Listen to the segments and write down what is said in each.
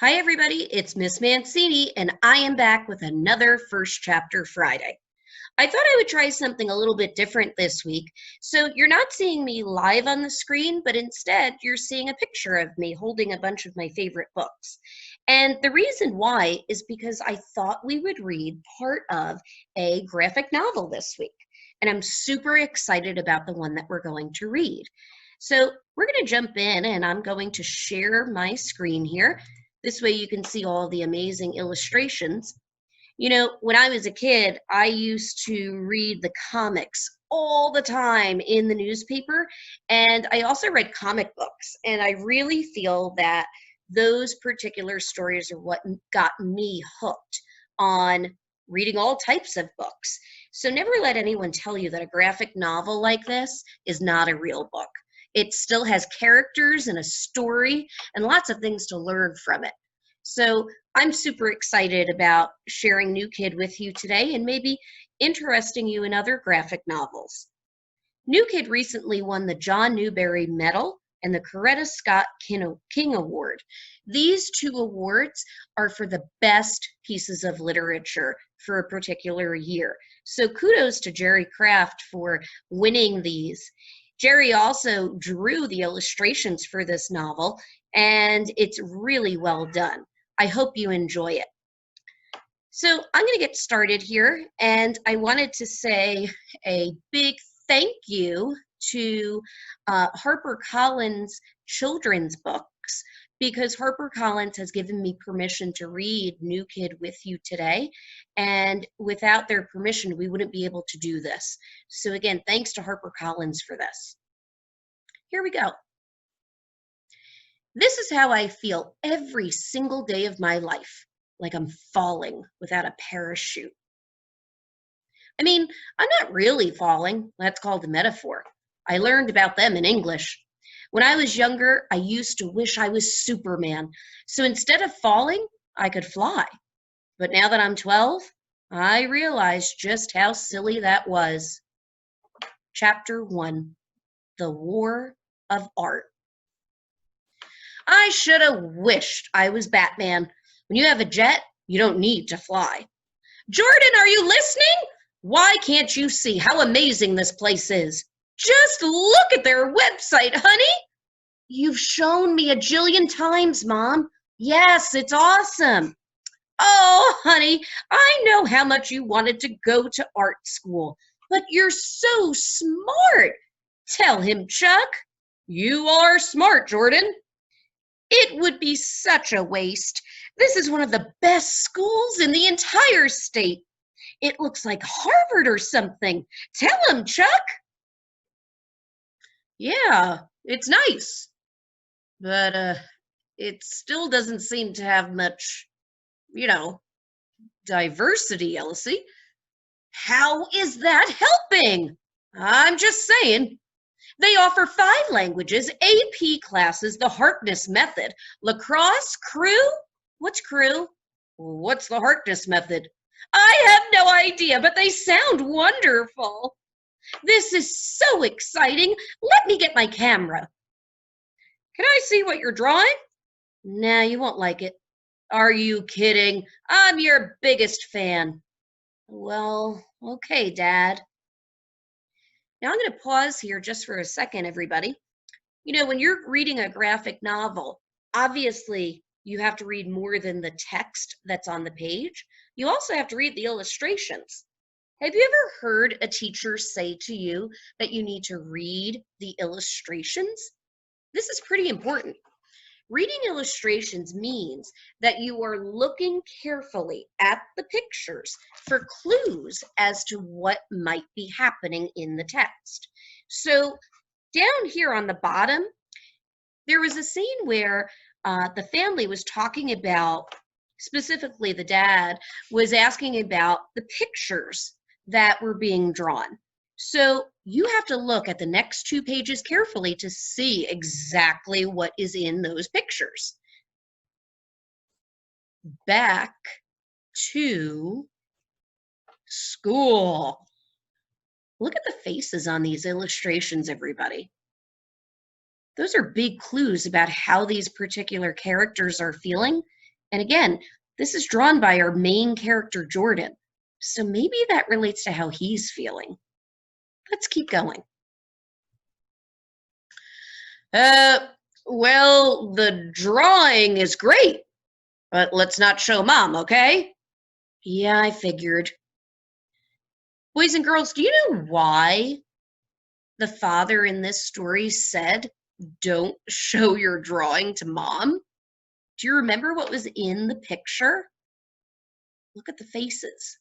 Hi, everybody. It's Miss Mancini, and I am back with another First Chapter Friday. I thought I would try something a little bit different this week. So you're not seeing me live on the screen, but instead you're seeing a picture of me holding a bunch of my favorite books. And the reason why is because I thought we would read part of a graphic novel this week. And I'm super excited about the one that we're going to read. So we're going to jump in, and I'm going to share my screen here. This way you can see all the amazing illustrations. You know, when I was a kid, I used to read the comics all the time in the newspaper, and I also read comic books. And I really feel that those particular stories are what got me hooked on reading all types of books. So never let anyone tell you that a graphic novel like this is not a real book. It still has characters and a story and lots of things to learn from it. So I'm super excited about sharing New Kid with you today and maybe interesting you in other graphic novels. New Kid recently won the John Newbery Medal and the Coretta Scott King Award. These two awards are for the best pieces of literature for a particular year. So kudos to Jerry Craft for winning these. Jerry also drew the illustrations for this novel, and it's really well done. I hope you enjoy it. So I'm going to get started here, and I wanted to say a big thank you to HarperCollins Children's Books, because HarperCollins has given me permission to read New Kid with you today, and without their permission, we wouldn't be able to do this. So again, thanks to HarperCollins for this. Here we go. This is how I feel every single day of my life, like I'm falling without a parachute. I mean, I'm not really falling. That's called a metaphor. I learned about them in English. When I was younger, I used to wish I was Superman. So instead of falling, I could fly. But now that I'm 12, I realize just how silly that was. Chapter 1, The War of Art. I should have wished I was Batman. When you have a jet, you don't need to fly. Jordan, are you listening? Why can't you see how amazing this place is? Just look at their website, honey. You've shown me a jillion times, Mom. Yes, it's awesome. Oh, honey, I know how much you wanted to go to art school, but you're so smart. Tell him, Chuck. You are smart, Jordan. It would be such a waste. This is one of the best schools in the entire state. It looks like Harvard or something. Tell him, Chuck. Yeah, it's nice, but it still doesn't seem to have much, diversity, Elsie. How is that helping? I'm just saying. They offer 5 languages, AP classes, the Harkness method, lacrosse, crew. What's crew? What's the Harkness method? I have no idea, but they sound wonderful. This is so exciting. Let me get my camera. Can I see what you're drawing? Nah, you won't like it. Are you kidding? I'm your biggest fan. Well, okay, Dad. Now I'm going to pause here just for a second, everybody. You know, when you're reading a graphic novel, obviously you have to read more than the text that's on the page. You also have to read the illustrations. Have you ever heard a teacher say to you that you need to read the illustrations? This is pretty important. Reading illustrations means that you are looking carefully at the pictures for clues as to what might be happening in the text. So down here on the bottom, there was a scene where the family was talking about, specifically the dad, was asking about the pictures that were being drawn. So you have to look at the next 2 pages carefully to see exactly what is in those pictures. Back to school. Look at the faces on these illustrations, everybody. Those are big clues about how these particular characters are feeling And again, this is drawn by our main character, Jordan. So maybe that relates to how he's feeling. Let's keep going. Well, the drawing is great, but let's not show Mom, okay? Yeah, I figured. Boys and girls, do you know why the father in this story said, don't show your drawing to Mom? Do you remember what was in the picture? Look at the faces.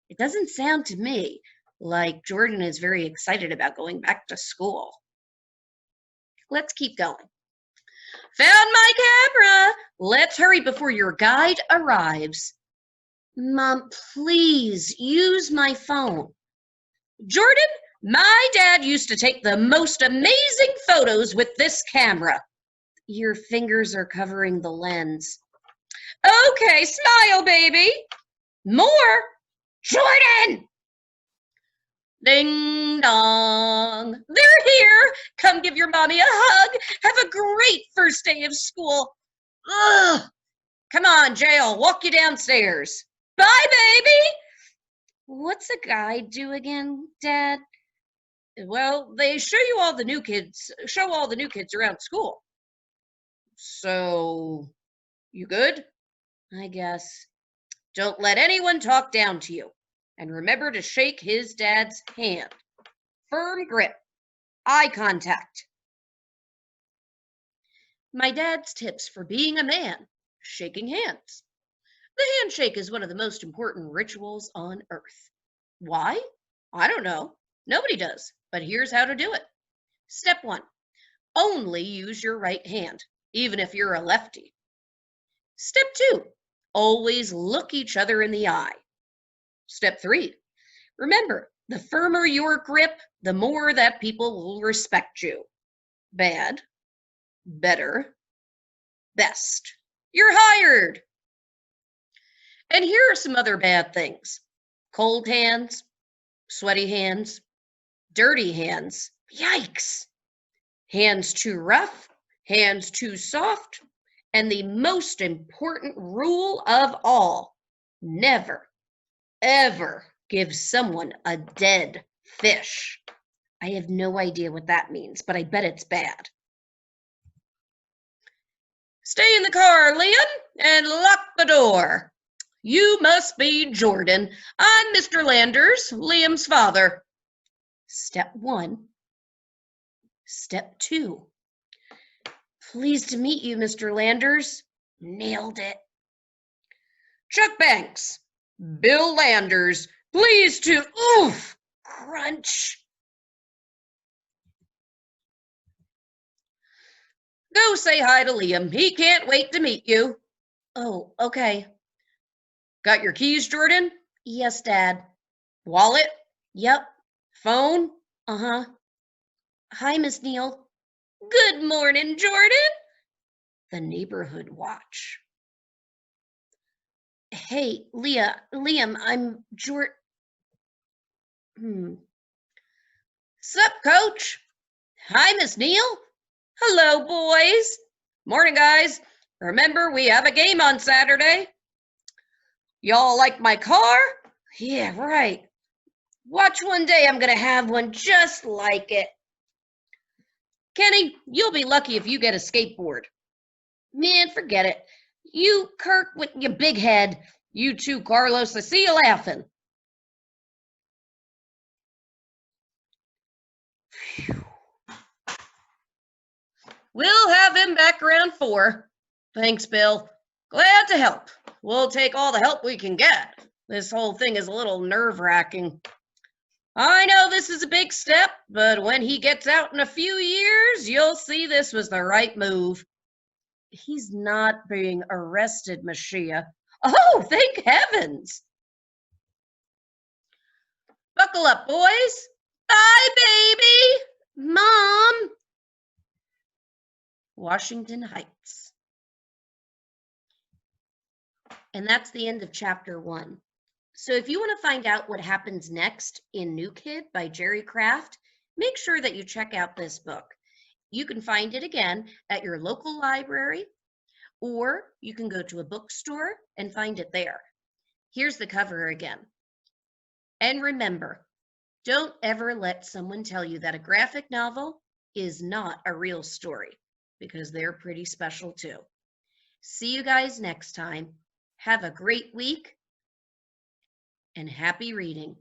It doesn't sound to me like Jordan is very excited about going back to school. Let's keep going. Found my camera! Let's hurry before your guide arrives. Mom, please use my phone. Jordan, my dad used to take the most amazing photos with this camera. Your fingers are covering the lens. Okay, smile, baby. More. Jordan! Ding dong. They're here. Come give your mommy a hug. Have a great first day of school. Ugh. Come on, Jay, I'll walk you downstairs. Bye, baby. What's a guide do again, Dad? Well, they show all the new kids around school. So, you good? I guess. Don't let anyone talk down to you. And remember to shake his dad's hand. Firm grip. Eye contact. My dad's tips for being a man. Shaking hands. The handshake is one of the most important rituals on earth. Why? I don't know. Nobody does. But here's how to do it. Step 1. Only use your right hand, even if you're a lefty. Step 2. Always look each other in the eye. Step 3. Remember, the firmer your grip, the more that people will respect you. Bad, better, best. You're hired. And here are some other bad things. Cold hands, sweaty hands, dirty hands. Yikes. Hands too rough, hands too soft, and the most important rule of all, never, ever give someone a dead fish. I have no idea what that means, but I bet it's bad. Stay in the car, Liam, and lock the door. You must be Jordan. I'm Mr. Landers, Liam's father. Step 1. Step 2. Pleased to meet you, Mr. Landers. Nailed it. Chuck Banks. Bill Landers. Pleased to, oof, crunch. Go say hi to Liam. He can't wait to meet you. Oh, okay. Got your keys, Jordan? Yes, Dad. Wallet? Yep. Phone? Uh-huh. Hi, Miss Neal. Good morning, Jordan. The neighborhood watch. Hey, Liam, I'm Sup, Coach? Hi, Miss Neal. Hello, boys. Morning, guys. Remember, we have a game on Saturday. Y'all like my car? Yeah, right. Watch one day, I'm gonna have one just like it. Kenny, you'll be lucky if you get a skateboard. Man, forget it. You, Kirk, with your big head. You too, Carlos. I see you laughing. Phew. We'll have him back around 4. Thanks, Bill. Glad to help. We'll take all the help we can get. This whole thing is a little nerve-wracking. I know this is a big step, but when he gets out in a few years, you'll see this was the right move. He's not being arrested, Mashia. Oh, thank heavens. Buckle up, boys. Bye, baby. Mom. Washington Heights. And that's the end of chapter 1. So if you want to find out what happens next in New Kid by Jerry Craft, make sure that you check out this book. You can find it again at your local library, or you can go to a bookstore and find it there. Here's the cover again. And remember, don't ever let someone tell you that a graphic novel is not a real story, because they're pretty special too. See you guys next time. Have a great week and happy reading.